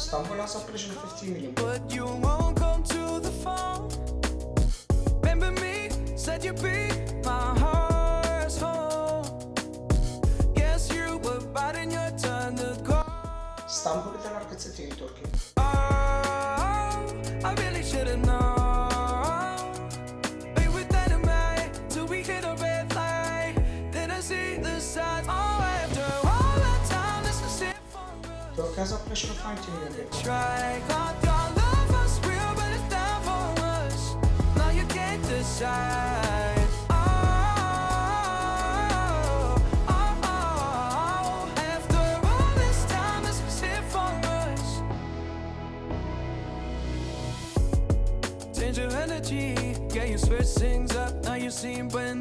Istanbul has a population of 15 million. But you won't come to the phone. Remember me, said you'd be my heart's home. Guess you were biding your turn to go. Istanbul is the largest city in Turkey. Oh, I really should've known. We were dynamite till we hit a red light. Then I see the signs. Oh, after all that time, this is it for us. Turkey has a population of 19 million people. Try, God, your love was real, but it's down for us. Now you can't decide. Oh, oh, oh. After all this time, this was it for us. Change your energy, yeah, you switch things up. Now you seem when